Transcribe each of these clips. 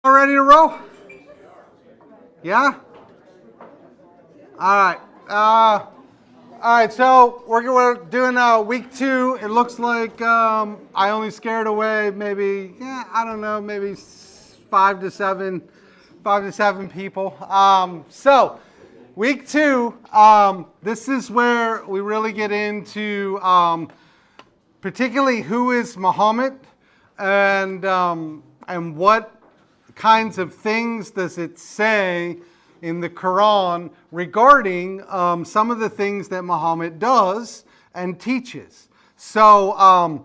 All ready to roll? Yeah? All right. All right, so we're doing week 2. It looks like I only scared away maybe, I don't know, maybe 5 to 7 people. So week 2, this is where we really get into particularly who is Muhammad and what kinds of things does it say in the Quran regarding some of the things that Muhammad does and teaches. So,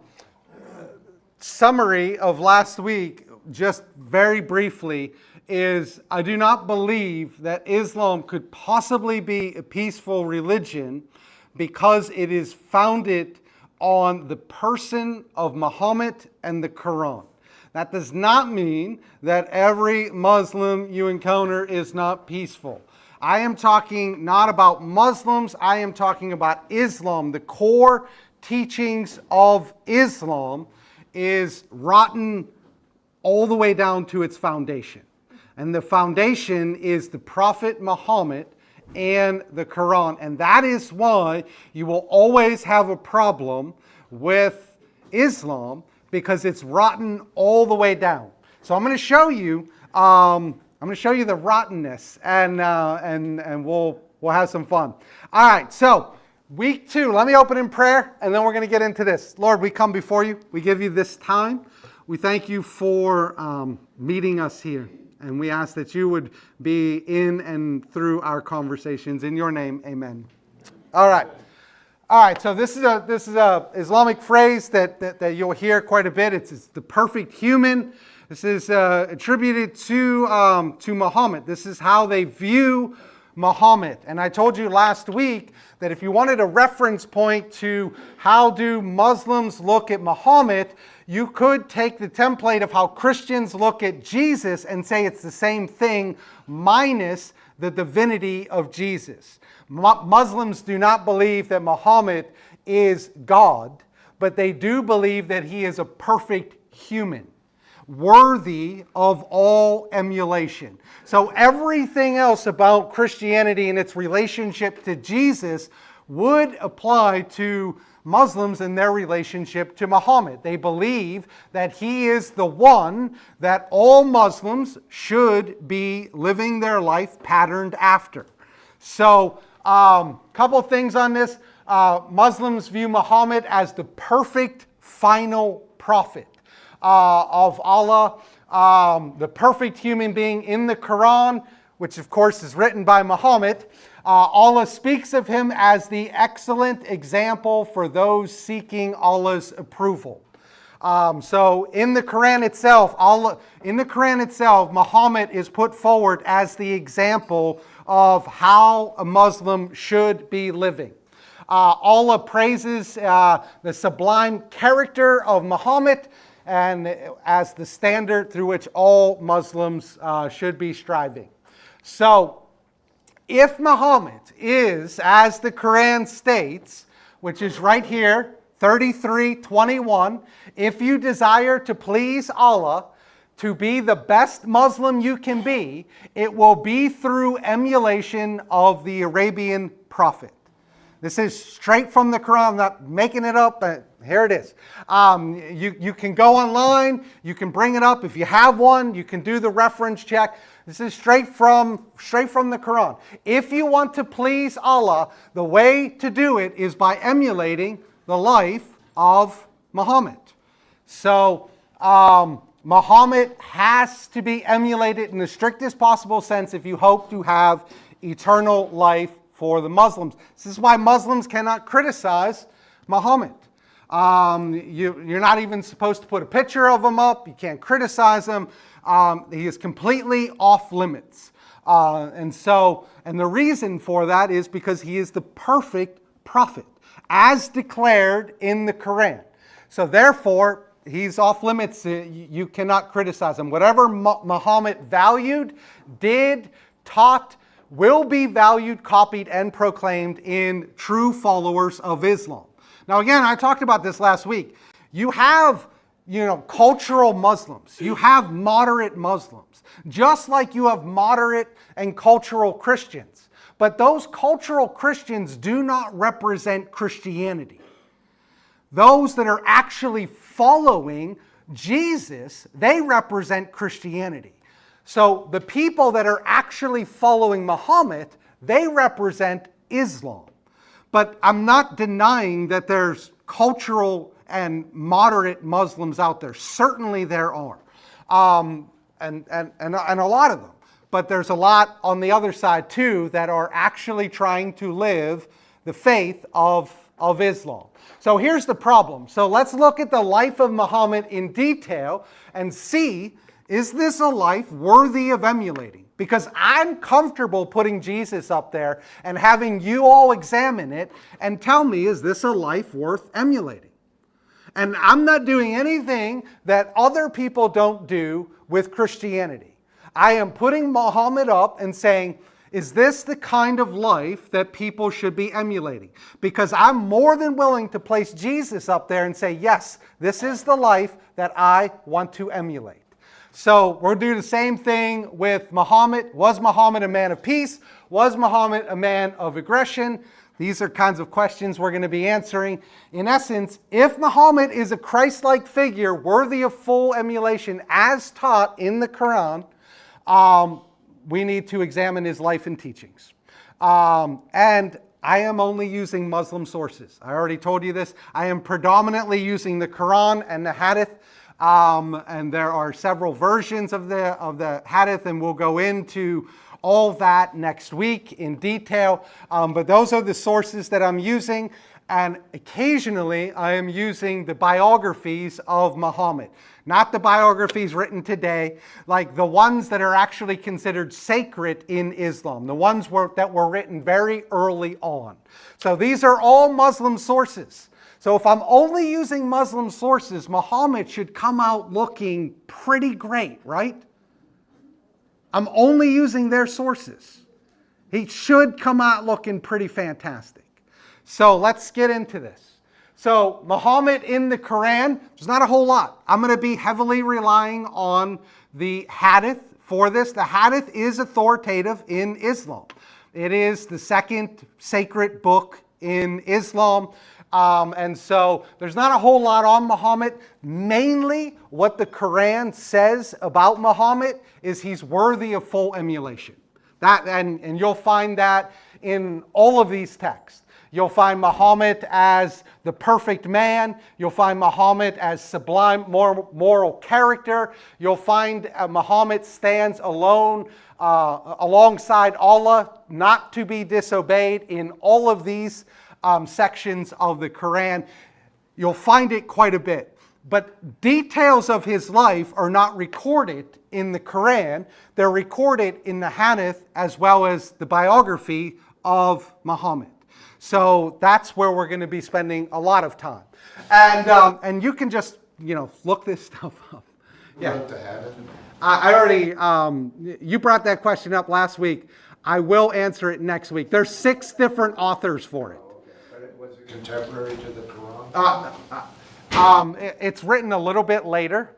summary of last week, just very briefly, is I do not believe that Islam could possibly be a peaceful religion because it is founded on the person of Muhammad and the Quran. That does not mean that every Muslim you encounter is not peaceful. I am talking not about Muslims, I am talking about Islam. The core teachings of Islam is rotten all the way down to its foundation. And the foundation is the Prophet Muhammad and the Quran. And that is why you will always have a problem with Islam, because it's rotten all the way down. So I'm going to show you. The rottenness, and we'll have some fun. All right. So week 2. Let me open in prayer, and then we're going to get into this. Lord, we come before you. We give you this time. We thank you for meeting us here, and we ask that you would be in and through our conversations. In your name, amen. All right. All right, so this is a Islamic phrase that you'll hear quite a bit. It's the perfect human. This is attributed to Muhammad. This is how they view Muhammad. And I told you last week that if you wanted a reference point to how do Muslims look at Muhammad, you could take the template of how Christians look at Jesus and say it's the same thing minus the divinity of Jesus. Muslims do not believe that Muhammad is God, but they do believe that he is a perfect human, worthy of all emulation. So everything else about Christianity and its relationship to Jesus would apply to Muslims in their relationship to Muhammad. They believe that he is the one that all Muslims should be living their life patterned after. So, couple things on this. Muslims view Muhammad as the perfect final prophet of Allah, the perfect human being in the Quran, which of course is written by Muhammad. Allah speaks of him as the excellent example for those seeking Allah's approval. So in the Quran itself, Muhammad is put forward as the example of how a Muslim should be living. Allah praises the sublime character of Muhammad and as the standard through which all Muslims should be striving. So, if Muhammad is, as the Quran states, which is right here, 33:21, if you desire to please Allah, to be the best Muslim you can be, it will be through emulation of the Arabian prophet. This is straight from the Quran. I'm not making it up, but here it is. You can go online, you can bring it up. If you have one, you can do the reference check. This is straight from the Quran. If you want to please Allah, the way to do it is by emulating the life of Muhammad. So, Muhammad has to be emulated in the strictest possible sense if you hope to have eternal life for the Muslims. This is why Muslims cannot criticize Muhammad. You're not even supposed to put a picture of him up. You can't criticize him. He is completely off limits. And the reason for that is because he is the perfect prophet, as declared in the Quran. So therefore, he's off limits. You cannot criticize him. Whatever Muhammad valued, did, taught, will be valued, copied, and proclaimed in true followers of Islam. Now again, I talked about this last week. You have cultural Muslims. You have moderate Muslims, just like you have moderate and cultural Christians. But those cultural Christians do not represent Christianity. Those that are actually following Jesus, they represent Christianity. So the people that are actually following Muhammad, they represent Islam. But I'm not denying that there's cultural and moderate Muslims out there. Certainly there are. And a lot of them. But there's a lot on the other side too that are actually trying to live the faith of Islam. So here's the problem. So let's look at the life of Muhammad in detail and see, is this a life worthy of emulating? Because I'm comfortable putting Jesus up there and having you all examine it and tell me, is this a life worth emulating? And I'm not doing anything that other people don't do with Christianity. I am putting Muhammad up and saying, is this the kind of life that people should be emulating? Because I'm more than willing to place Jesus up there and say, yes, this is the life that I want to emulate. So we'll do the same thing with Muhammad. Was Muhammad a man of peace? Was Muhammad a man of aggression? These are kinds of questions we're going to be answering. In essence, if Muhammad is a Christ-like figure worthy of full emulation as taught in the Quran, we need to examine his life and teachings. And I am only using Muslim sources. I already told you this. I am predominantly using the Quran and the Hadith. And there are several versions of the Hadith, and we'll go into all that next week in detail. But those are the sources that I'm using. And occasionally I am using the biographies of Muhammad. Not the biographies written today, like the ones that are actually considered sacred in Islam. The ones that were written very early on. So these are all Muslim sources. So if I'm only using Muslim sources, Muhammad should come out looking pretty great, right? I'm only using their sources. He should come out looking pretty fantastic. So let's get into this. So Muhammad in the Quran, there's not a whole lot. I'm going to be heavily relying on the Hadith for this. The Hadith is authoritative in Islam. It is the second sacred book in Islam. And so there's not a whole lot on Muhammad. Mainly what the Quran says about Muhammad is he's worthy of full emulation. And you'll find that in all of these texts. You'll find Muhammad as the perfect man. You'll find Muhammad as sublime moral character. You'll find Muhammad stands alone alongside Allah, not to be disobeyed in all of these sections of the Quran. You'll find it quite a bit. But details of his life are not recorded in the Quran. They're recorded in the Hadith as well as the biography of Muhammad. So that's where we're going to be spending a lot of time. And you can just, look this stuff up. Yeah. I already, you brought that question up last week. I will answer it next week. There's 6 different authors for it. But was it contemporary to the Quran? It's written a little bit later.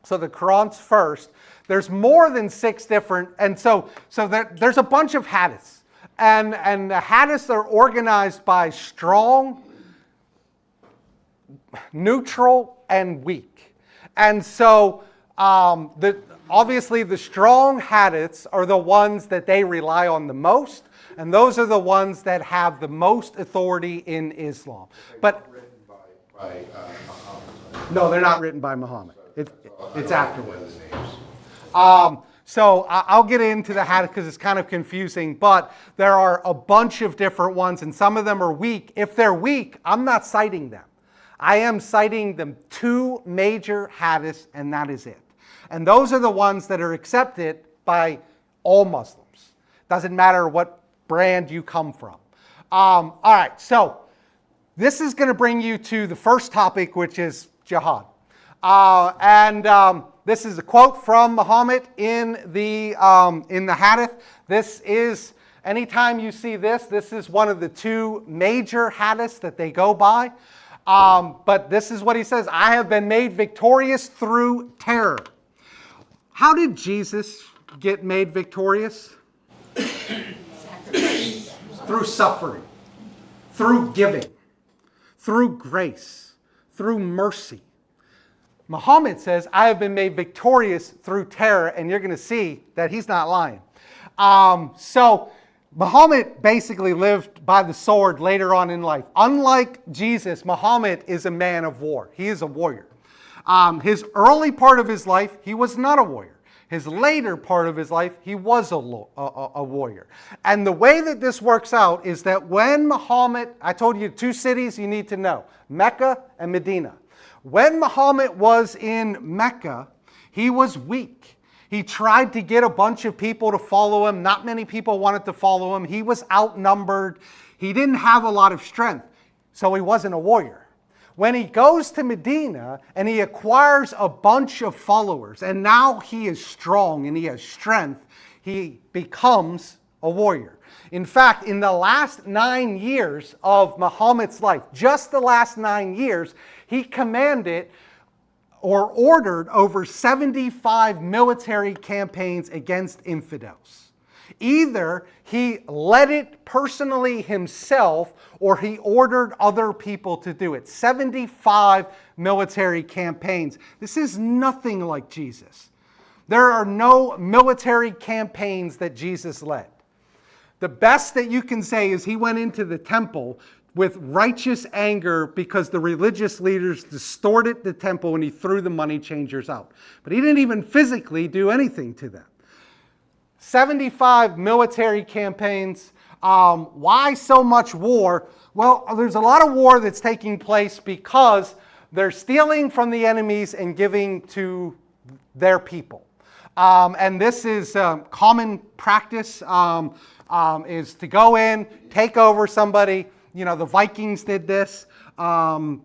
So the Quran's first. There's more than 6 different, and so there's a bunch of hadiths. And the hadiths are organized by strong, neutral, and weak. And so obviously the strong hadiths are the ones that they rely on the most, and those are the ones that have the most authority in Islam. But written by Muhammad. No, they're not written by Muhammad. It's afterwards. So I'll get into the hadith because it's kind of confusing, but there are a bunch of different ones, and some of them are weak. If they're weak, I'm not citing them. I am citing the 2 major hadiths, and that is it. And those are the ones that are accepted by all Muslims. Doesn't matter what brand you come from. All right, so this is going to bring you to the first topic, which is jihad. This is a quote from Muhammad in the hadith. This is, anytime you see this, this is one of the 2 major hadiths that they go by. But this is what he says, I have been made victorious through terror. How did Jesus get made victorious? Through suffering, through giving, through grace, through mercy. Muhammad says, I have been made victorious through terror, and you're going to see that he's not lying. So Muhammad basically lived by the sword later on in life. Unlike Jesus, Muhammad is a man of war. He is a warrior. His early part of his life, he was not a warrior. His later part of his life, he was a warrior. And the way that this works out is that when Muhammad, I told you 2 cities you need to know, Mecca and Medina. When Muhammad was in Mecca, he was weak. He tried to get a bunch of people to follow him. Not many people wanted to follow him. He was outnumbered. He didn't have a lot of strength, so he wasn't a warrior. When he goes to Medina and he acquires a bunch of followers, and now he is strong and he has strength, he becomes a warrior. In fact, in the last 9 years of Muhammad's life, just the last 9 years, he commanded or ordered over 75 military campaigns against infidels. Either he led it personally himself or he ordered other people to do it. 75 military campaigns. This is nothing like Jesus. There are no military campaigns that Jesus led. The best that you can say is he went into the temple with righteous anger because the religious leaders distorted the temple and he threw the money changers out. But he didn't even physically do anything to them. 75 military campaigns. Why so much war? Well, there's a lot of war that's taking place because they're stealing from the enemies and giving to their people. And this is common practice, is to go in, take over somebody. You know, the Vikings did this. The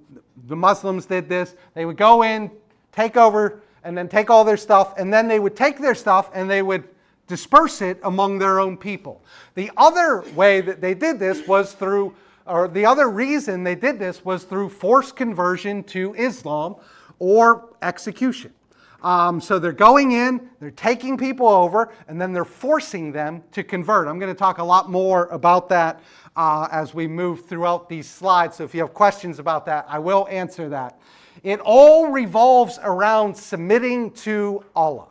Muslims did this. They would go in, take over, and then take all their stuff. And then they would take their stuff and they would disperse it among their own people. The other way that they did this was through, or the other reason they did this was through forced conversion to Islam or execution. So they're going in, they're taking people over, and then they're forcing them to convert. I'm going to talk a lot more about that as we move throughout these slides. So if you have questions about that, I will answer that. It all revolves around submitting to Allah.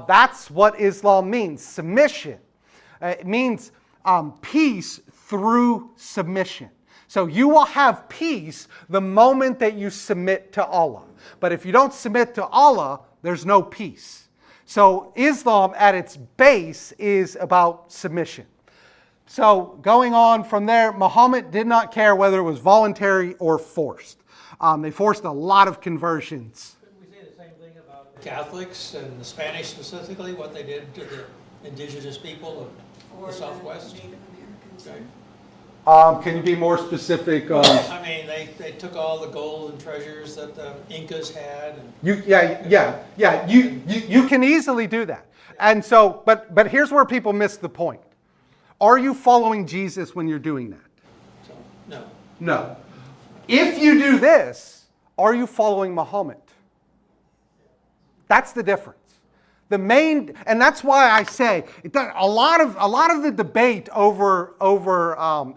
That's what Islam means, submission. It means peace through submission. So you will have peace the moment that you submit to Allah. But if you don't submit to Allah, there's no peace. So Islam at its base is about submission. So going on from there, Muhammad did not care whether it was voluntary or forced. They forced a lot of conversions. Catholics and the Spanish specifically, what they did to the indigenous people of the Southwest? Okay. Can you be more specific? I mean, they took all the gold and treasures that the Incas had. And You can easily do that. And so, but here's where people miss the point. Are you following Jesus when you're doing that? So, no. No. If you do this, are you following Muhammad? That's the difference. And that's why I say a lot of the debate over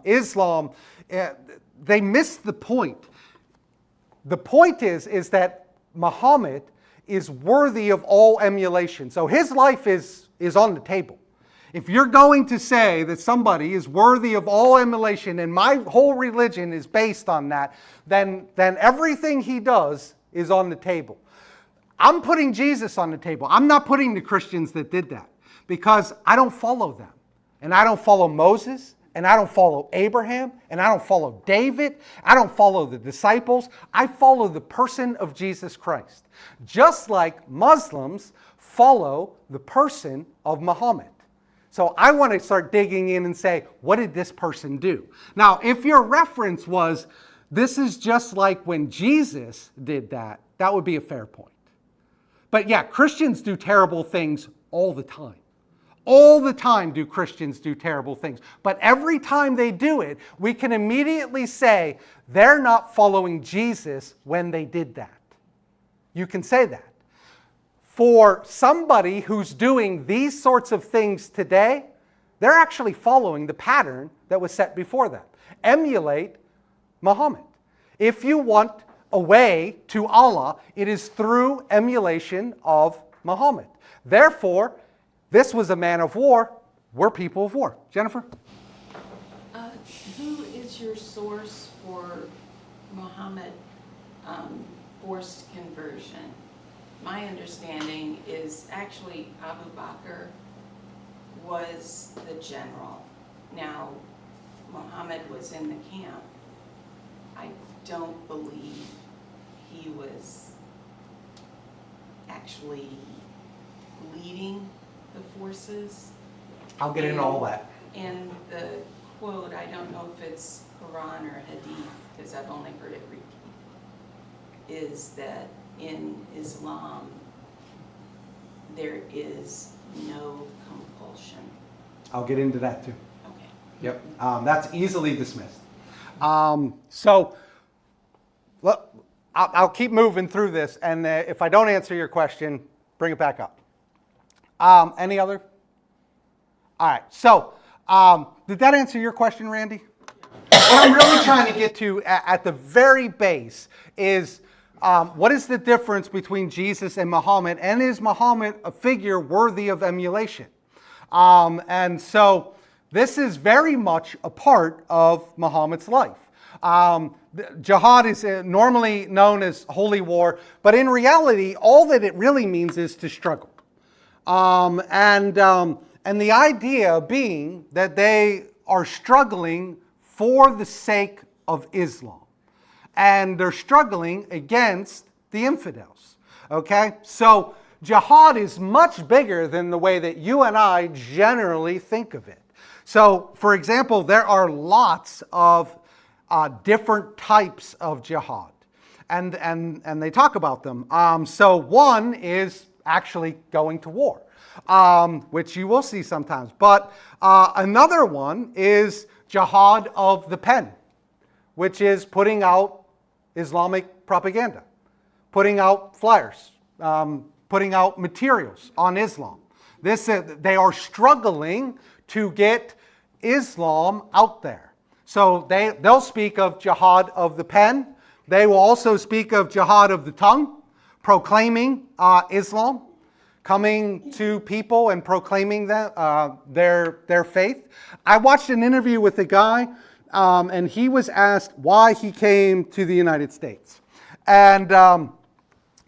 Islam, they miss the point. The point is that Muhammad is worthy of all emulation. So his life is on the table. If you're going to say that somebody is worthy of all emulation and my whole religion is based on that, then everything he does is on the table. I'm putting Jesus on the table. I'm not putting the Christians that did that because I don't follow them. And I don't follow Moses, and I don't follow Abraham, and I don't follow David. I don't follow the disciples. I follow the person of Jesus Christ. Just like Muslims follow the person of Muhammad. So I want to start digging in and say, what did this person do? Now, if your reference was, this is just like when Jesus did that, that would be a fair point. But yeah, Christians do terrible things all the time. All the time do Christians do terrible things. But every time they do it, we can immediately say they're not following Jesus when they did that. You can say that. For somebody who's doing these sorts of things today, they're actually following the pattern that was set before them. Emulate Muhammad. If you want a way to Allah, it is through emulation of Muhammad. Therefore, this was a man of war. We're people of war. Jennifer? Who is your source for Muhammad forced conversion? My understanding is actually Abu Bakr was the general. Now, Muhammad was in the camp. I don't believe he was actually leading the forces. I'll get into all that. And the quote, I don't know if it's Quran or Hadith, because I've only heard it repeated, is that in Islam, there is no compulsion. I'll get into that too. Okay. Yep. That's easily dismissed. So I'll keep moving through this, and if I don't answer your question, bring it back up. Any other? All right. So did that answer your question, Randy? What I'm really trying to get to at the very base is what is the difference between Jesus and Muhammad, and is Muhammad a figure worthy of emulation? And so this is very much a part of Muhammad's life. Jihad is normally known as holy war, but in reality, all that it really means is to struggle. And the idea being that they are struggling for the sake of Islam. And they're struggling against the infidels. Okay? So jihad is much bigger than the way that you and I generally think of it. So, for example, there are lots of different types of jihad. And they talk about them. So one is actually going to war, which you will see sometimes. But another one is jihad of the pen, which is putting out Islamic propaganda, putting out flyers, putting out materials on Islam. They are struggling to get Islam out there. So they'll speak of jihad of the pen. They will also speak of jihad of the tongue, proclaiming Islam, coming to people and proclaiming their faith. I watched an interview with a guy, and he was asked why he came to the United States. And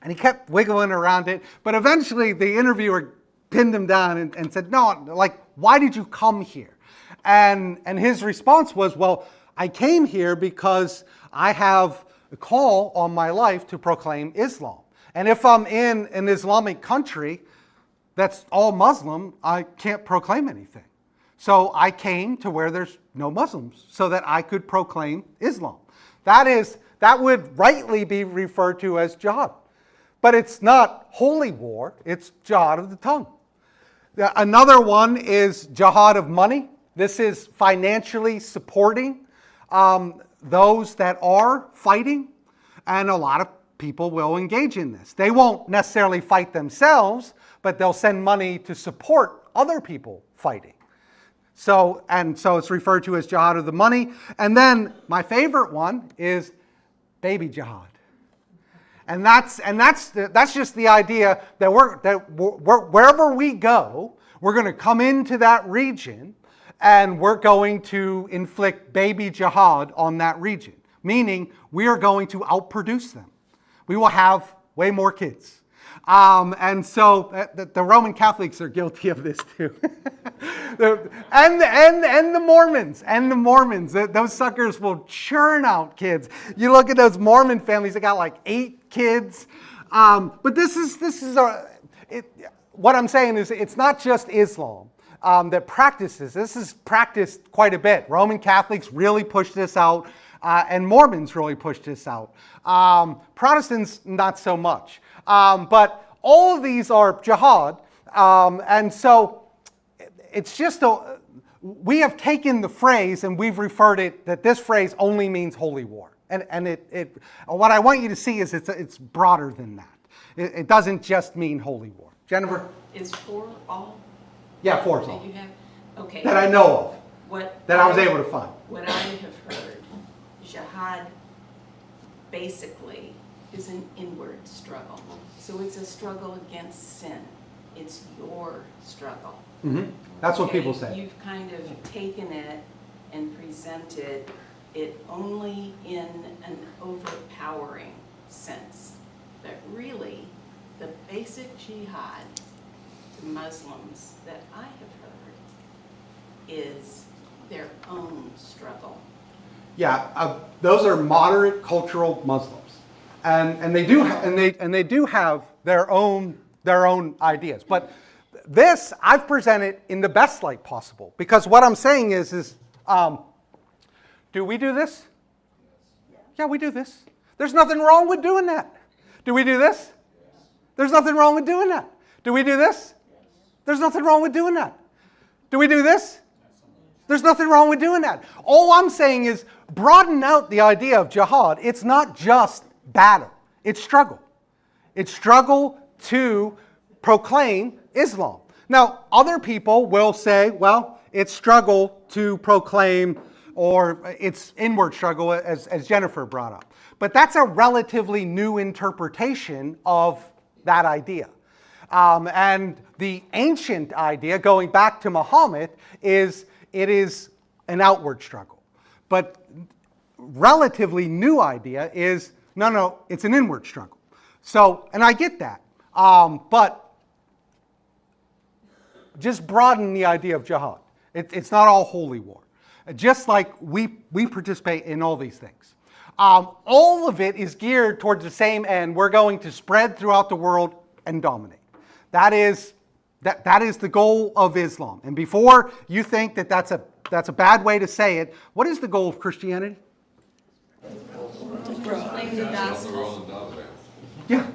he kept wiggling around it, but eventually the interviewer pinned him down and said, no, like, why did you come here? And his response was, well, I came here because I have a call on my life to proclaim Islam. And if I'm in an Islamic country that's all Muslim, I can't proclaim anything. So I came to where there's no Muslims so that I could proclaim Islam. That would rightly be referred to as jihad. But it's not holy war, it's jihad of the tongue. Another one is jihad of money. This is financially supporting those that are fighting, and a lot of people will engage in this. They won't necessarily fight themselves, but they'll send money to support other people fighting. So it's referred to as jihad of the money. And then my favorite one is baby jihad. And that's just the idea that wherever we go, we're going to come into that region and we're going to inflict baby jihad on that region, meaning we are going to outproduce them. We will have way more kids. And so the Roman Catholics are guilty of this too. and the Mormons, those suckers will churn out kids. You look at those Mormon families, they got like 8 kids. But what I'm saying is it's not just Islam that practices. This is practiced quite a bit. Roman Catholics really pushed this out, and Mormons really pushed this out. Protestants, not so much. But all of these are jihad. And so it's just we have taken the phrase and we've referred it that this phrase only means holy war. And what I want you to see is it's broader than that. It doesn't just mean holy war. Jennifer? Is 4 all Yeah, 4 is that all. you have? Okay. That I know of, What that I was able to find. What I have heard, jihad basically is an inward struggle. So it's a struggle against sin. It's your struggle. That's what Okay? people say. You've kind of taken it and presented it only in an overpowering sense. But really, the basic jihad to Muslims that I have heard is their own struggle. Yeah, those are moderate cultural Muslims, and they do have their own ideas. But this I've presented in the best light possible, because what I'm saying is do we do this? Yeah, we do this. There's nothing wrong with doing that. Do we do this? There's nothing wrong with doing that. Do we do this? There's nothing wrong with doing that. Do we do this? There's nothing wrong with doing that. All I'm saying is broaden out the idea of jihad. It's not just battle. It's struggle. It's struggle to proclaim Islam. Now, other people will say, well, it's struggle to proclaim, or it's inward struggle, as Jennifer brought up. But that's a relatively new interpretation of that idea. And the ancient idea, going back to Muhammad, is it is an outward struggle. But relatively new idea is, no, it's an inward struggle. So, and I get that. But just broaden the idea of jihad. It's not all holy war. Just like we participate in all these things. All of it is geared towards the same end. We're going to spread throughout the world and dominate. That is the goal of Islam. And before you think that that's a bad way to say it, what is the goal of Christianity? Proclaim the gospel. Yeah.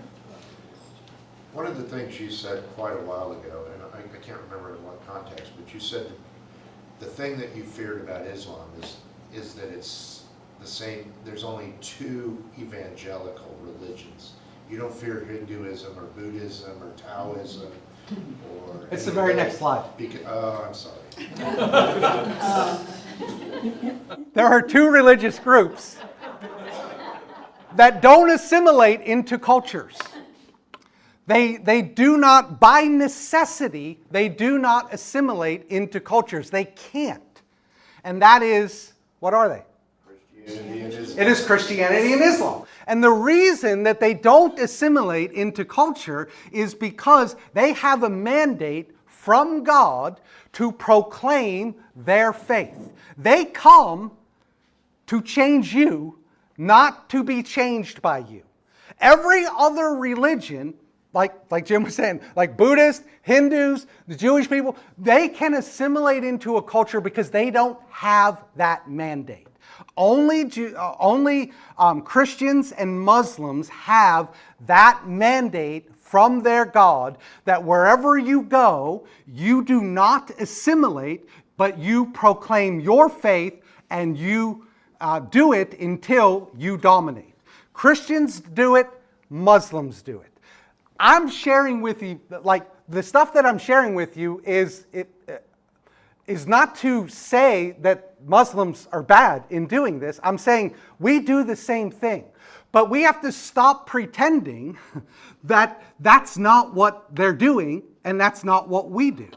One of the things you said quite a while ago, and I can't remember in what context, but you said the thing that you feared about Islam is that it's the same, there's only 2 evangelical religions. You don't fear Hinduism or Buddhism or Taoism or... It's the very next slide. I'm sorry. There are 2 religious groups that don't assimilate into cultures. They do not, by necessity, they do not assimilate into cultures. They can't. And that is, what are they? Christianity and Islam. It is Christianity and Islam. And the reason that they don't assimilate into culture is because they have a mandate from God to proclaim their faith. They come to change you, not to be changed by you. Every other religion, like Jim was saying, like Buddhists, Hindus, the Jewish people, they can assimilate into a culture because they don't have that mandate. Only Christians and Muslims have that mandate from their God that wherever you go, you do not assimilate, but you proclaim your faith and you do it until you dominate. Christians do it, Muslims do it. I'm sharing with you, like the stuff that I'm sharing with you is not to say that Muslims are bad in doing this. I'm saying we do the same thing. But we have to stop pretending that that's not what they're doing and that's not what we do.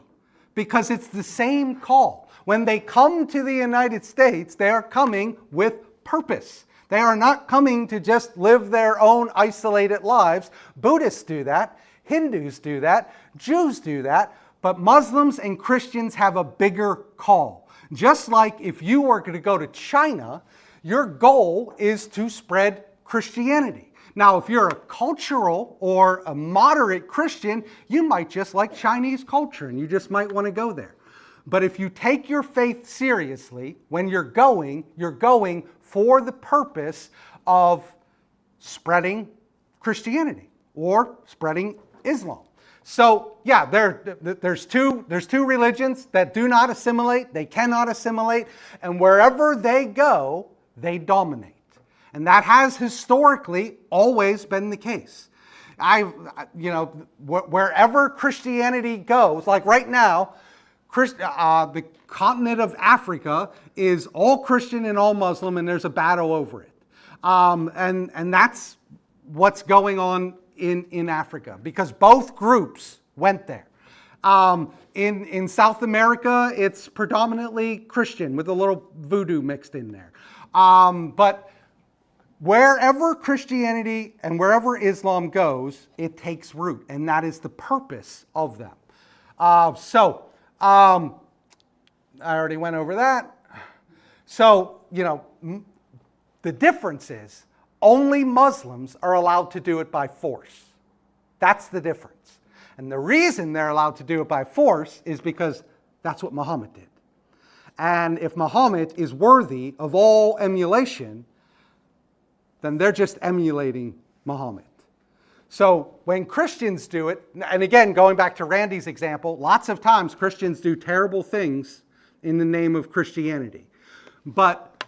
Because it's the same call. When they come to the United States, they are coming with purpose. They are not coming to just live their own isolated lives. Buddhists do that. Hindus do that. Jews do that. But Muslims and Christians have a bigger call. Just like if you were going to go to China, your goal is to spread Christianity. Now, if you're a cultural or a moderate Christian, you might just like Chinese culture and you just might want to go there. But if you take your faith seriously, when you're going for the purpose of spreading Christianity or spreading Islam. So yeah, there's two religions that do not assimilate, they cannot assimilate, and wherever they go, they dominate. And that has historically always been the case. Wherever Christianity goes, like right now, the continent of Africa is all Christian and all Muslim, and there's a battle over it. And that's what's going on in Africa, because both groups went there. In South America, it's predominantly Christian with a little voodoo mixed in there. But wherever Christianity and wherever Islam goes, it takes root, and that is the purpose of them. I already went over that. So, the difference is only Muslims are allowed to do it by force. That's the difference. And the reason they're allowed to do it by force is because that's what Muhammad did. And if Muhammad is worthy of all emulation, then they're just emulating Muhammad. So when Christians do it, and again, going back to Randy's example, lots of times Christians do terrible things in the name of Christianity. But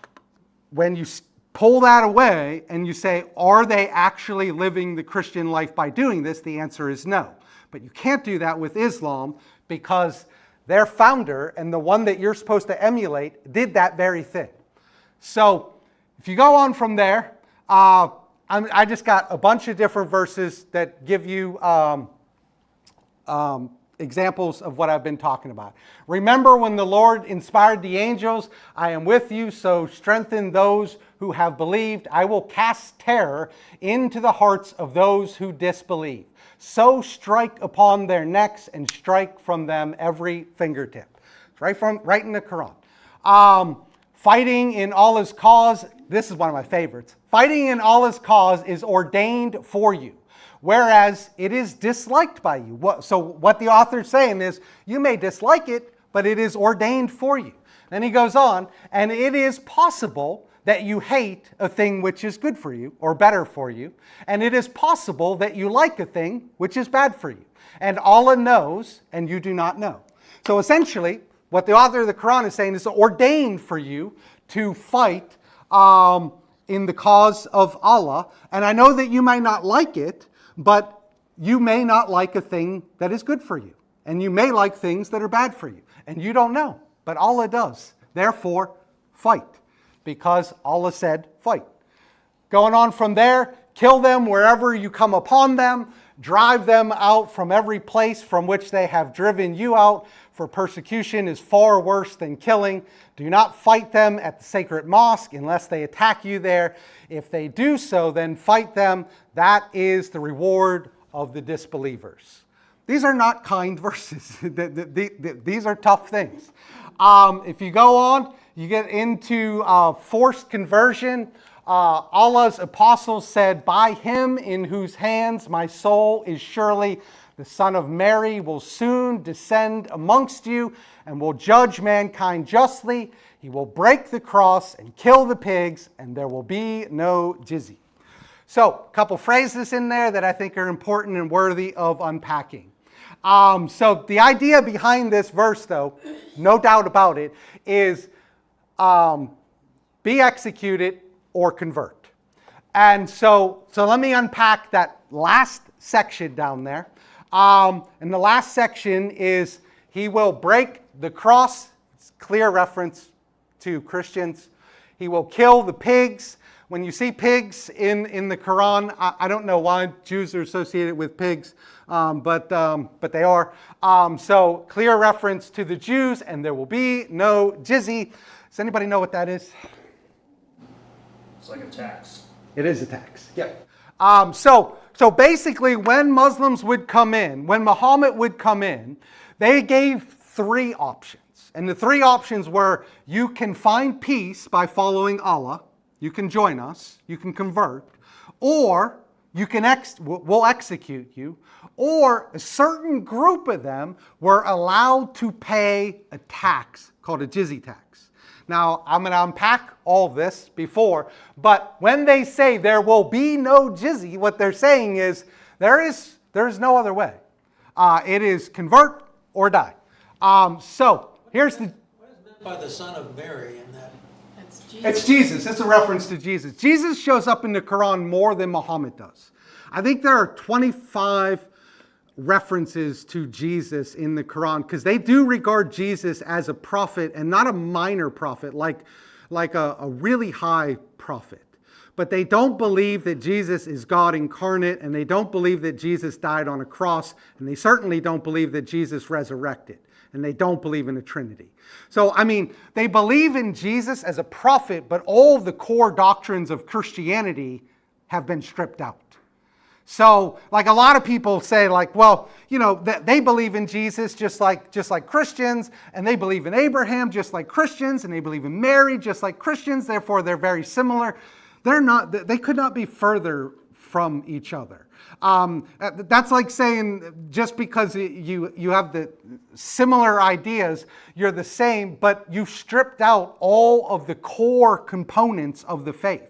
when you pull that away and you say, are they actually living the Christian life by doing this? The answer is no. But you can't do that with Islam, because their founder and the one that you're supposed to emulate did that very thing. So if you go on from there, I just got a bunch of different verses that give you examples of what I've been talking about. Remember when the Lord inspired the angels, I am with you, so strengthen those who have believed. I will cast terror into the hearts of those who disbelieve. So strike upon their necks and strike from them every fingertip. It's right in the Quran. Fighting in Allah's cause, this is one of my favorites. Fighting in Allah's cause is ordained for you, whereas it is disliked by you. So what the author's saying is, you may dislike it, but it is ordained for you. Then he goes on, and it is possible that you hate a thing which is good for you or better for you, and it is possible that you like a thing which is bad for you. And Allah knows, and you do not know. So essentially, what the author of the Quran is saying is ordained for you to fight in the cause of Allah. And I know that you may not like it, but you may not like a thing that is good for you. And you may like things that are bad for you. And you don't know, but Allah does. Therefore, fight, because Allah said fight. Going on from there, kill them wherever you come upon them. Drive them out from every place from which they have driven you out, for persecution is far worse than killing. Do not fight them at the sacred mosque unless they attack you there. If they do so, then fight them. That is the reward of the disbelievers. These are not kind verses. These are tough things. If you go on, you get into forced conversion. Allah's apostles said, by him in whose hands my soul is surely, the Son of Mary will soon descend amongst you and will judge mankind justly. He will break the cross and kill the pigs, and there will be no jizya. So, a couple phrases in there that I think are important and worthy of unpacking. So the idea behind this verse, though, no doubt about it, is be executed or convert. And so let me unpack that last section down there. And the last section is, he will break the cross. It's a clear reference to Christians. He will kill the pigs. When you see pigs in the Quran, I don't know why Jews are associated with pigs, but they are. So clear reference to the Jews, and there will be no jizya. Does anybody know what that is? It's like a tax. It is a tax. Yep. So basically, when Muslims would come in, when Muhammad would come in, they gave three options. And the three options were, you can find peace by following Allah, you can join us, you can convert, or you can we'll execute you, or a certain group of them were allowed to pay a tax called a jizya tax. Now, I'm going to unpack all of this before, but when they say there will be no jizya, what they're saying is there is no other way. It is convert or die. So here's the. What is meant by the son of Mary in that? That's It's Jesus. It's a reference to Jesus. Jesus shows up in the Quran more than Muhammad does. I think there are 25 references to Jesus in the Quran because they do regard Jesus as a prophet and not a minor prophet like a really high prophet. But they don't believe that Jesus is God incarnate, and they don't believe that Jesus died on a cross, and they certainly don't believe that Jesus resurrected, and they don't believe in a Trinity. So, I mean, they believe in Jesus as a prophet, but all of the core doctrines of Christianity have been stripped out. So, like a lot of people say, like, well, you know, they believe in Jesus just like Christians, and they believe in Abraham just like Christians, and they believe in Mary just like Christians, therefore they're very similar. They're not, they could not be further from each other. That's like saying just because you have the similar ideas, you're the same, but you've stripped out all of the core components of the faith.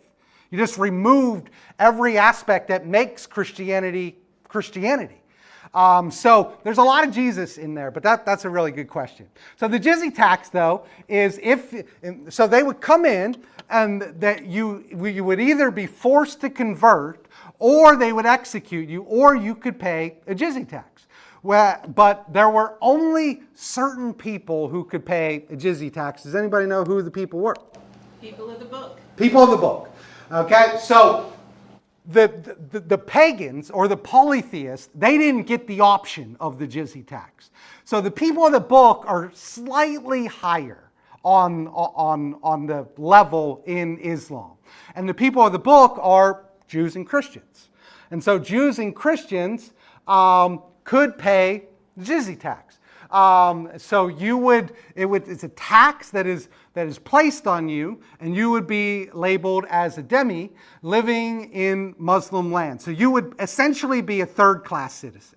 You just removed every aspect that makes Christianity Christianity. So there's a lot of Jesus in there, but that's a really good question. So the jizya tax, though, is so they would come in and that you would either be forced to convert, or they would execute you, or you could pay a jizya tax. But there were only certain people who could pay a jizya tax. Does anybody know who the people were? People of the book. People of the book. Okay, so the pagans or the polytheists, they didn't get the option of the jizya tax. So the people of the book are slightly higher on the level in Islam. And the people of the book are Jews and Christians. And so Jews and Christians could pay the jizya tax. So it's a tax that is placed on you, and you would be labeled as a dhimmi living in Muslim land. So you would essentially be a third-class citizen.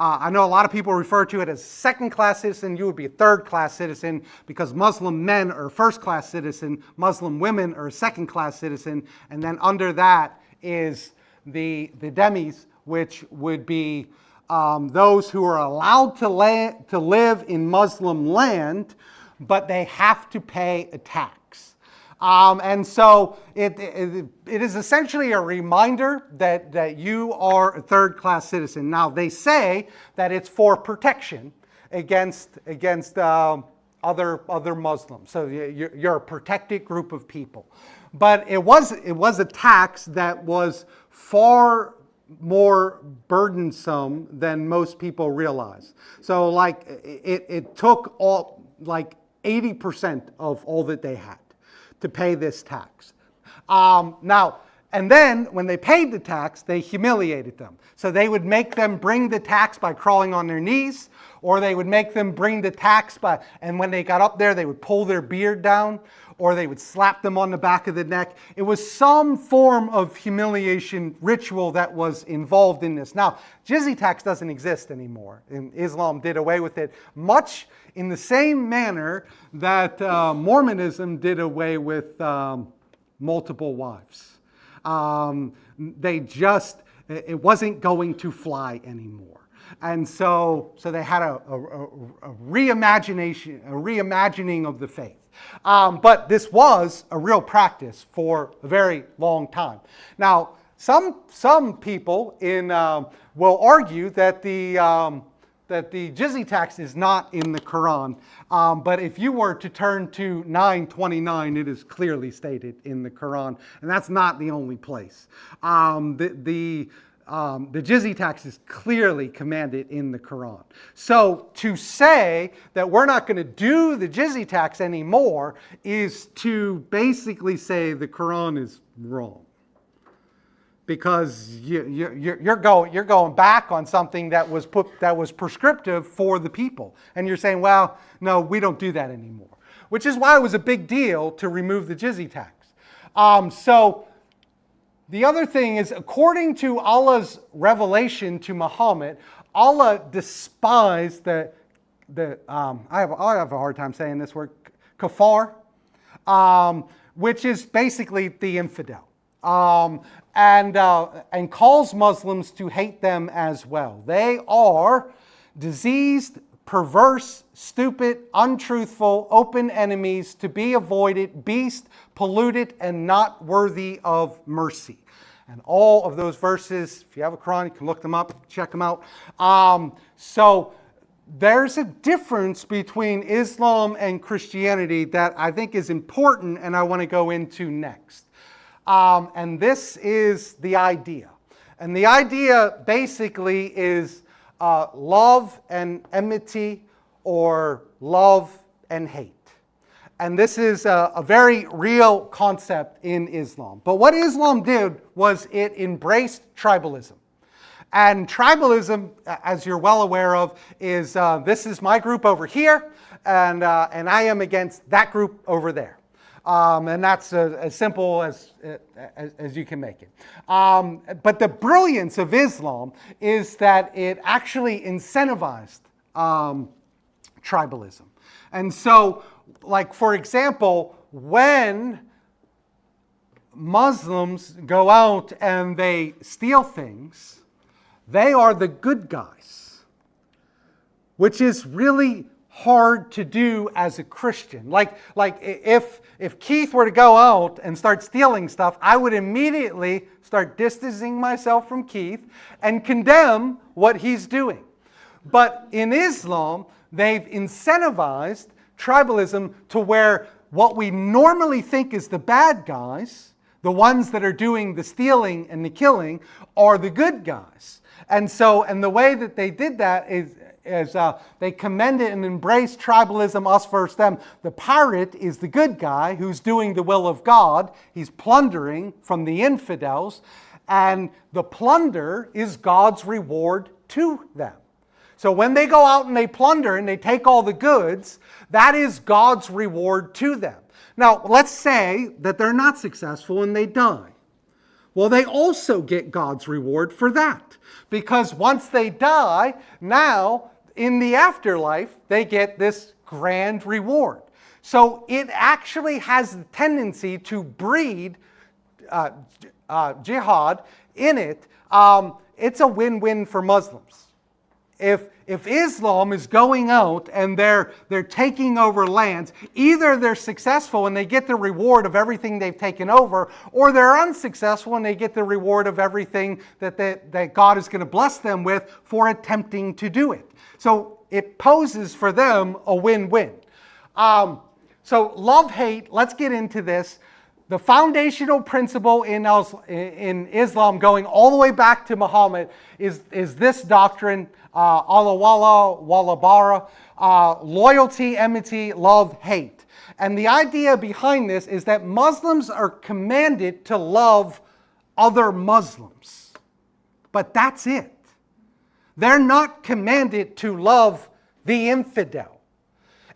I know a lot of people refer to it as second-class citizen. You would be a third-class citizen because Muslim men are first-class citizen, Muslim women are second-class citizen, and then under that is the dhimmis, which would be those who are allowed to live in Muslim land, but they have to pay a tax. And so it is essentially a reminder that you are a third-class citizen. Now, they say that it's for protection against other Muslims. So you're a protected group of people. But it was a tax that was far more burdensome than most people realize. So like it took 80% of all that they had to pay this tax. Now, and then when they paid the tax, they humiliated them. So they would make them bring the tax by crawling on their knees, or they would make them bring the tax and when they got up there, they would pull their beard down, or they would slap them on the back of the neck. It was some form of humiliation ritual that was involved in this. Now, jizya tax doesn't exist anymore. And Islam did away with it, much in the same manner that Mormonism did away with multiple wives. It wasn't going to fly anymore. And so they had a reimagining of the faith. But this was a real practice for a very long time. Now, some people will argue that the jizya tax is not in the Quran. But if you were to turn to 9:29, it is clearly stated in the Quran, and that's not the only place. The jizya tax is clearly commanded in the Quran. So to say that we're not going to do the jizya tax anymore is to basically say the Quran is wrong. Because you're going back on something that was prescriptive for the people. And you're saying, well, no, we don't do that anymore. Which is why it was a big deal to remove the jizya tax. So the other thing is, according to Allah's revelation to Muhammad, Allah despised I have a hard time saying this word, kafar, which is basically the infidel, and calls Muslims to hate them as well. They are diseased, perverse, stupid, untruthful, open enemies, to be avoided, beast, polluted, and not worthy of mercy. And all of those verses, if you have a Quran, you can look them up, check them out. So there's a difference between Islam and Christianity that I think is important and I want to go into next. And this is the idea. And the idea basically is love and enmity, or love and hate. And this is a very real concept in Islam. But what Islam did was it embraced tribalism. And tribalism, as you're well aware of, is this is my group over here, and I am against that group over there. And that's as simple as you can make it. But the brilliance of Islam is that it actually incentivized tribalism. And so, like, for example, when Muslims go out and they steal things, they are the good guys, which is really hard to do as a Christian. Like if Keith were to go out and start stealing stuff, I would immediately start distancing myself from Keith and condemn what he's doing. But in Islam, they've incentivized tribalism to where what we normally think is the bad guys, the ones that are doing the stealing and the killing, are the good guys. And the way that they did that is they commended and embraced tribalism, us versus them. The pirate is the good guy who's doing the will of God. He's plundering from the infidels, and the plunder is God's reward to them. So when they go out and they plunder and they take all the goods, that is God's reward to them. Now, let's say that they're not successful and they die. Well, they also get God's reward for that. Because once they die, now in the afterlife, they get this grand reward. So it actually has the tendency to breed jihad in it. It's a win-win for Muslims. If Islam is going out and they're taking over lands, either they're successful and they get the reward of everything they've taken over, or they're unsuccessful and they get the reward of everything that God is going to bless them with for attempting to do it. So it poses for them a win-win. So love-hate, let's get into this. The foundational principle in Islam, going all the way back to Muhammad, is this doctrine, Allah wala, wala bara, loyalty, enmity, love, hate. And the idea behind this is that Muslims are commanded to love other Muslims. But that's it. They're not commanded to love the infidel.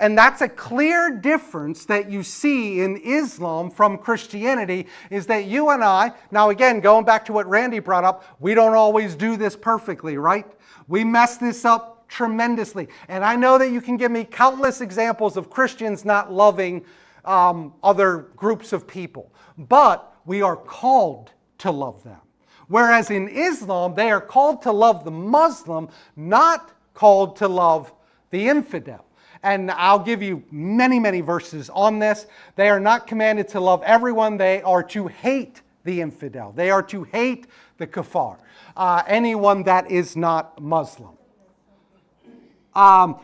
And that's a clear difference that you see in Islam from Christianity, is that you and I, now again, going back to what Randy brought up, we don't always do this perfectly, right? We mess this up tremendously. And I know that you can give me countless examples of Christians not loving other groups of people. But we are called to love them. Whereas in Islam, they are called to love the Muslim, not called to love the infidel. And I'll give you many, many verses on this. They are not commanded to love everyone. They are to hate the infidel. They are to hate the kuffar, anyone that is not Muslim.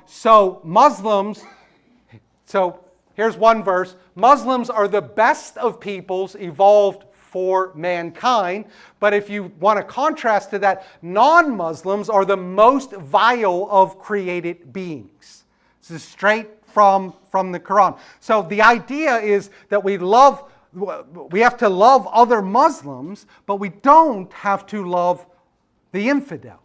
So here's one verse. Muslims are the best of peoples evolved for mankind. But if you want to contrast to that, non-Muslims are the most vile of created beings. This is straight from the Quran. So the idea is that we have to love other Muslims, but we don't have to love the infidel,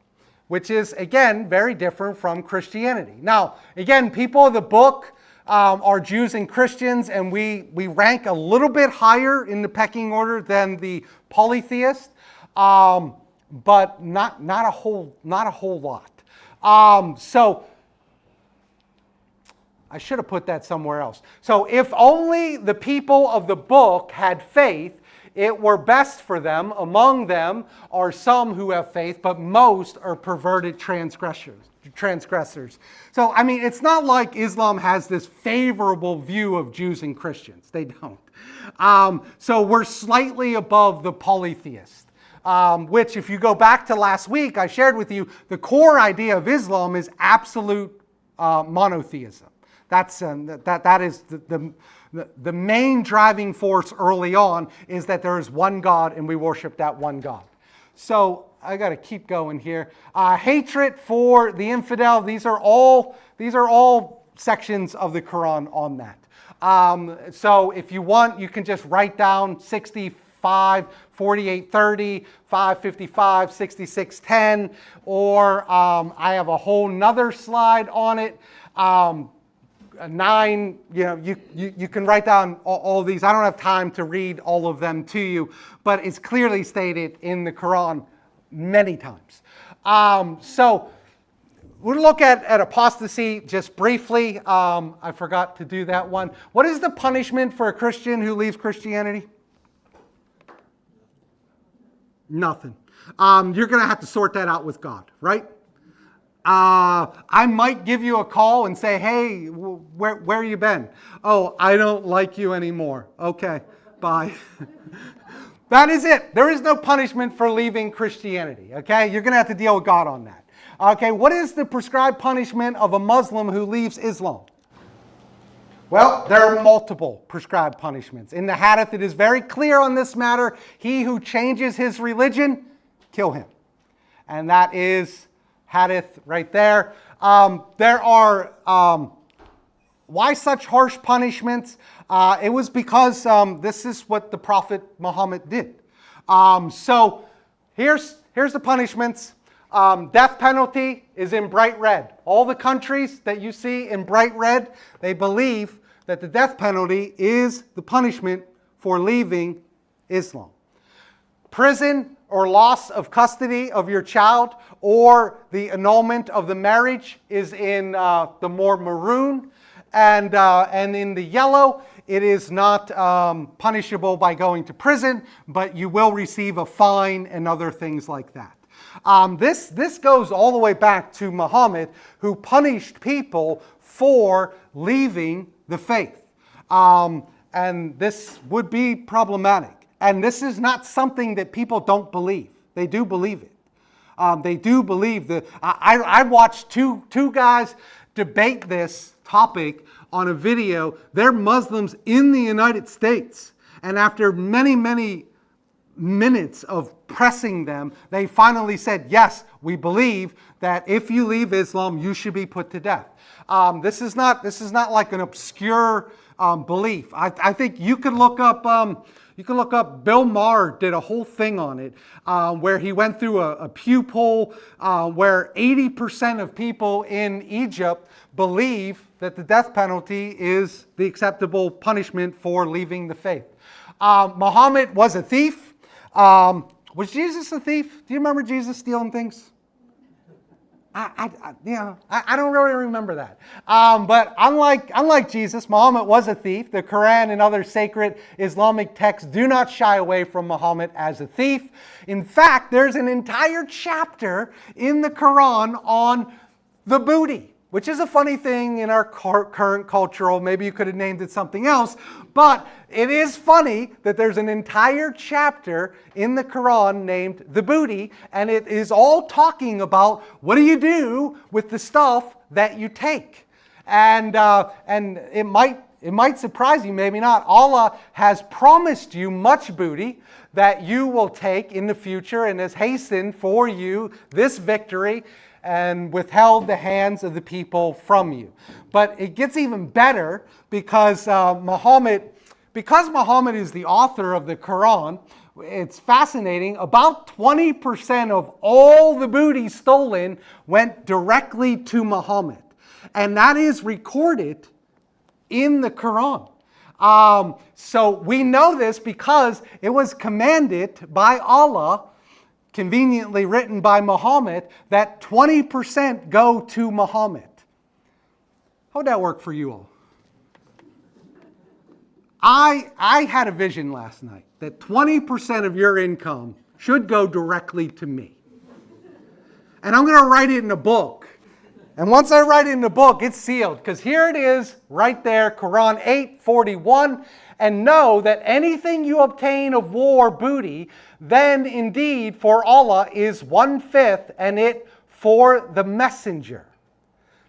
which is, again, very different from Christianity. Now, again, people of the book are Jews and Christians, and we rank a little bit higher in the pecking order than the polytheist, but not a whole lot. So I should have put that somewhere else. So if only the people of the book had faith, it were best for them. Among them are some who have faith, but most are perverted transgressors. So, I mean, it's not like Islam has this favorable view of Jews and Christians. They don't. So we're slightly above the polytheist, which if you go back to last week, I shared with you, the core idea of Islam is absolute monotheism. That is the main driving force early on, is that there is one God and we worship that one God. So I got to keep going here. Hatred for the infidel. These are all sections of the Quran on that. So if you want, you can just write down 65, 48, 30, 555, 66, 10, or I have a whole nother slide on it. 9, you can write down all these. I don't have time to read all of them to you, but it's clearly stated in the Quran many times. So we'll look at apostasy just briefly. I forgot to do that one. What is the punishment for a Christian who leaves Christianity? Nothing. You're going to have to sort that out with God, right? I might give you a call and say, hey, where you been? Oh, I don't like you anymore. Okay, bye. That is it. There is no punishment for leaving Christianity, okay? You're going to have to deal with God on that. Okay, what is the prescribed punishment of a Muslim who leaves Islam? Well, there are multiple prescribed punishments. In the Hadith, it is very clear on this matter. He who changes his religion, kill him. And that is Hadith right there. There are, why such harsh punishments? It was because this is what the Prophet Muhammad did. So here's the punishments. Death penalty is in bright red. All the countries that you see in bright red, they believe that the death penalty is the punishment for leaving Islam. Prison or loss of custody of your child, or the annulment of the marriage, is in the more maroon, and in the yellow, it is not punishable by going to prison, but you will receive a fine and other things like that. This goes all the way back to Muhammad, who punished people for leaving the faith. And this would be problematic. And this is not something that people don't believe. They do believe it. They do believe that. I watched two guys debate this topic on a video. They're Muslims in the United States. And after many, many minutes of pressing them, they finally said, yes, we believe that if you leave Islam, you should be put to death. This is not like an obscure belief. I think you could look up, Bill Maher did a whole thing on it, where he went through a Pew poll where 80% of people in Egypt believe that the death penalty is the acceptable punishment for leaving the faith. Muhammad was a thief. Was Jesus a thief? Do you remember Jesus stealing things? I don't really remember that. But unlike Jesus, Muhammad was a thief. The Quran and other sacred Islamic texts do not shy away from Muhammad as a thief. In fact, there's an entire chapter in the Quran on the booty, which is a funny thing in our current cultural. Maybe you could have named it something else. But it is funny that there's an entire chapter in the Quran named the booty, and it is all talking about what do you do with the stuff that you take. And it might surprise you, maybe not. Allah has promised you much booty that you will take in the future, and has hastened for you this victory and withheld the hands of the people from you. But it gets even better because Muhammad is the author of the Quran. It's fascinating. About 20% of all the booty stolen went directly to Muhammad. And that is recorded in the Quran. So we know this because it was commanded by Allah, conveniently written by Muhammad, that 20% go to Muhammad. How would that work for you all? I had a vision last night that 20% of your income should go directly to me. And I'm going to write it in a book. And once I write it in the book, it's sealed. Because here it is, right there, Quran 8:41. And know that anything you obtain of war booty, then indeed for Allah is 1/5, and it for the messenger.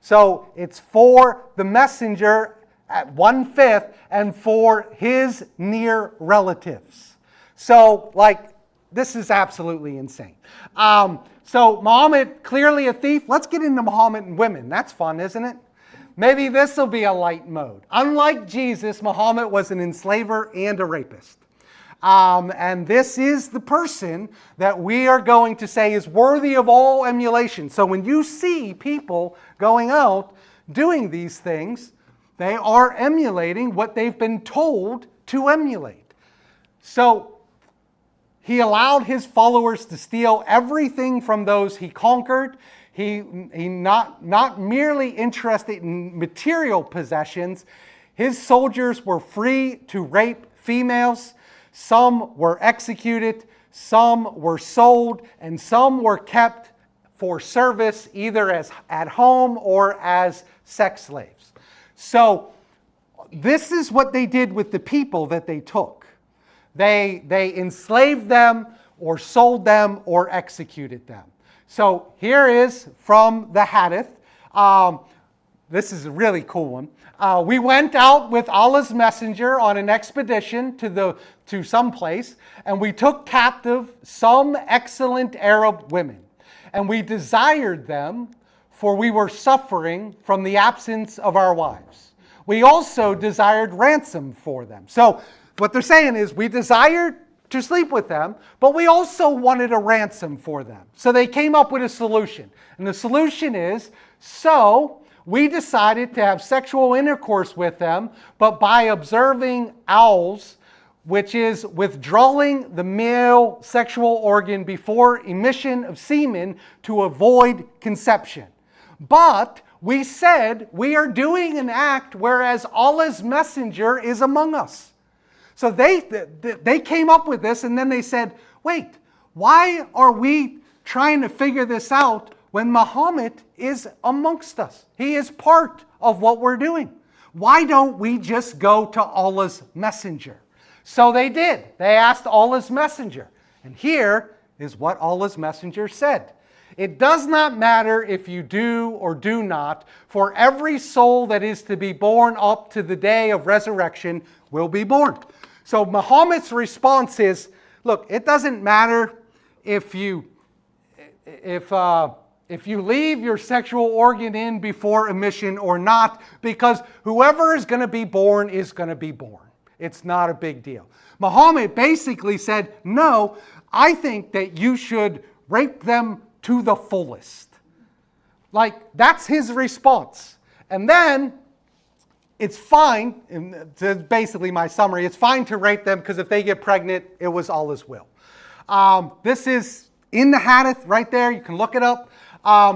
So it's for the messenger at 1/5 and for his near relatives. So, like, this is absolutely insane. So Muhammad, clearly a thief. Let's get into Muhammad and women. That's fun, isn't it? Maybe this will be a light mode. Unlike Jesus, Muhammad was an enslaver and a rapist. And this is the person that we are going to say is worthy of all emulation. So when you see people going out doing these things, they are emulating what they've been told to emulate. So he allowed his followers to steal everything from those he conquered. He not merely interested in material possessions. His soldiers were free to rape females. Some were executed, some were sold, and some were kept for service either as at home or as sex slaves. So this is what they did with the people that they took. They enslaved them or sold them or executed them. So here is from the hadith. This is a really cool one. We went out with Allah's messenger on an expedition to some place, and we took captive some excellent Arab women. And we desired them, for we were suffering from the absence of our wives. We also desired ransom for them. So what they're saying is we desired to sleep with them, but we also wanted a ransom for them. So they came up with a solution. And the solution is, so we decided to have sexual intercourse with them, but by observing owls, which is withdrawing the male sexual organ before emission of semen to avoid conception. But we said we are doing an act whereas Allah's messenger is among us. So they came up with this, and then they said, wait, why are we trying to figure this out when Muhammad is amongst us? He is part of what we're doing. Why don't we just go to Allah's messenger? So they did. They asked Allah's messenger. And here is what Allah's messenger said. It does not matter if you do or do not, for every soul that is to be born up to the day of resurrection will be born. So Muhammad's response is, look, it doesn't matter if you leave your sexual organ in before emission or not, because whoever is going to be born is going to be born. It's not a big deal. Muhammad basically said, no, I think that you should rape them to the fullest. Like, that's his response. And then it's fine, and that's basically my summary, it's fine to rape them because if they get pregnant, it was Allah's will. This is in the hadith right there, you can look it up.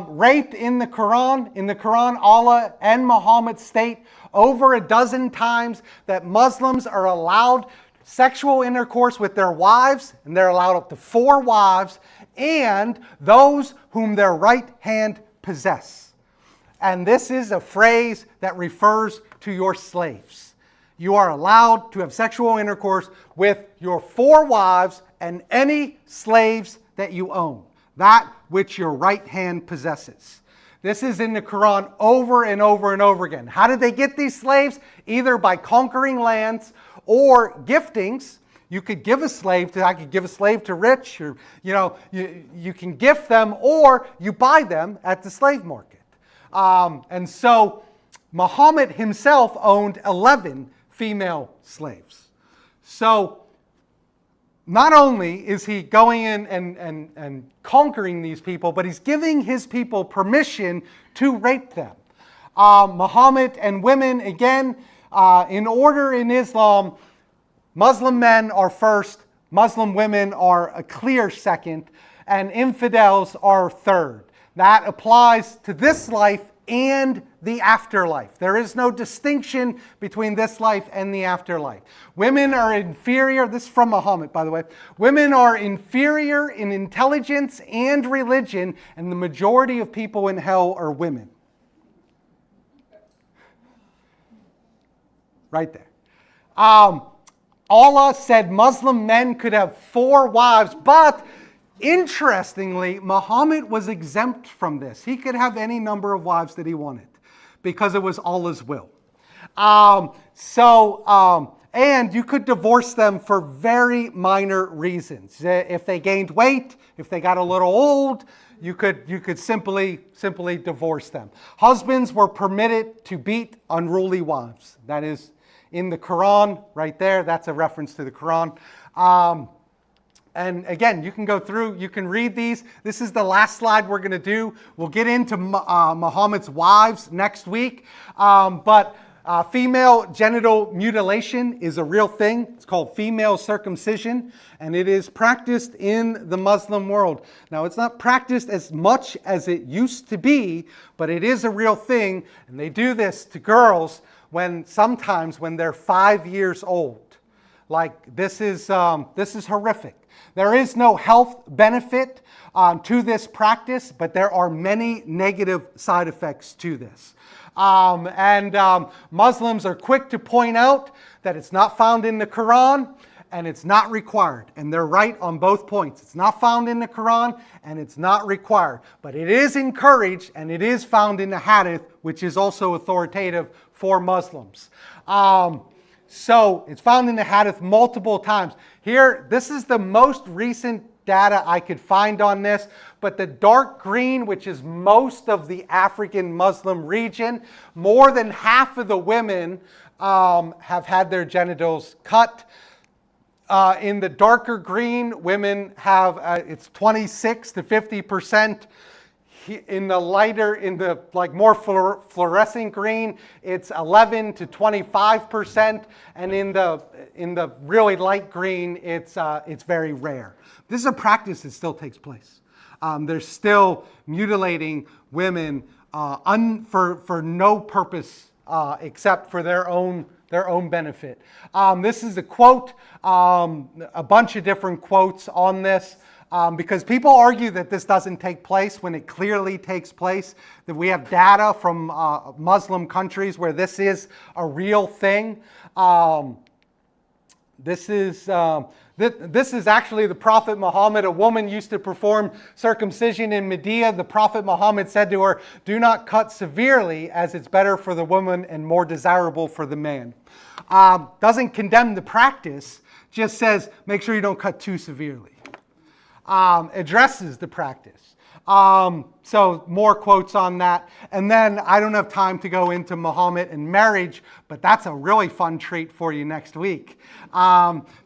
Rape in the Quran. In the Quran, Allah and Muhammad state over a dozen times that Muslims are allowed sexual intercourse with their wives, and they're allowed up to 4 wives, and those whom their right hand possess. And this is a phrase that refers to your slaves. You are allowed to have sexual intercourse with your 4 wives and any slaves that you own, that which your right hand possesses. This is in the Quran over and over and over again. How did they get these slaves? Either by conquering lands or giftings. You could give a slave to, I could give a slave to Rich, or you can gift them, or you buy them at the slave market. And so Muhammad himself owned 11 female slaves. So not only is he going in and conquering these people, but he's giving his people permission to rape them. Muhammad and women, again, in order in Islam, Muslim men are first, Muslim women are a clear second, and infidels are third. That applies to this life and the afterlife. There is no distinction between this life and the afterlife. Women are inferior, this is from Muhammad, by the way. Women are inferior in intelligence and religion, and the majority of people in hell are women. Right there. Allah said Muslim men could have 4 wives, but interestingly, Muhammad was exempt from this. He could have any number of wives that he wanted because it was Allah's will. And you could divorce them for very minor reasons. If they gained weight, if they got a little old, you could simply divorce them. Husbands were permitted to beat unruly wives. That is in the Quran right there. That's a reference to the Quran. And again, you can go through, you can read these. This is the last slide we're going to do. We'll get into Muhammad's wives next week. But female genital mutilation is a real thing. It's called female circumcision, and it is practiced in the Muslim world. Now, it's not practiced as much as it used to be, but it is a real thing, and they do this to girls sometimes when they're 5 years old. Like, this is horrific. There is no health benefit to this practice, but there are many negative side effects to this. Muslims are quick to point out that it's not found in the Quran and it's not required. And they're right on both points. It's not found in the Quran and it's not required. But it is encouraged and it is found in the Hadith, which is also authoritative for Muslims. So it's found in the Hadith multiple times. Here, this is the most recent data I could find on this, but the dark green, which is most of the African Muslim region, more than half of the women have had their genitals cut. In the darker green, women have, it's 26 to 50%. In the lighter, more fluorescent green, it's 11 to 25%, and in the really light green, it's very rare. This is a practice that still takes place. They're still mutilating women for no purpose except for their own benefit. This is a quote, a bunch of different quotes on this. Because people argue that this doesn't take place when it clearly takes place, that we have data from Muslim countries where this is a real thing. This is actually the Prophet Muhammad. A woman used to perform circumcision in Medina. The Prophet Muhammad said to her, "Do not cut severely, as it's better for the woman and more desirable for the man." Doesn't condemn the practice, just says make sure you don't cut too severely. Addresses the practice. So more quotes on that. And then I don't have time to go into Muhammad and marriage, but that's a really fun treat for you next week.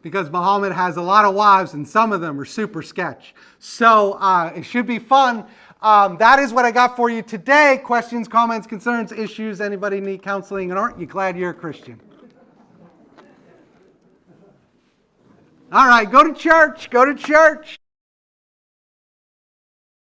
Because Muhammad has a lot of wives and some of them are super sketch. So it should be fun. That is what I got for you today. Questions, comments, concerns, issues. Anybody need counseling, and aren't you glad you're a Christian? All right, go to church. Go to church.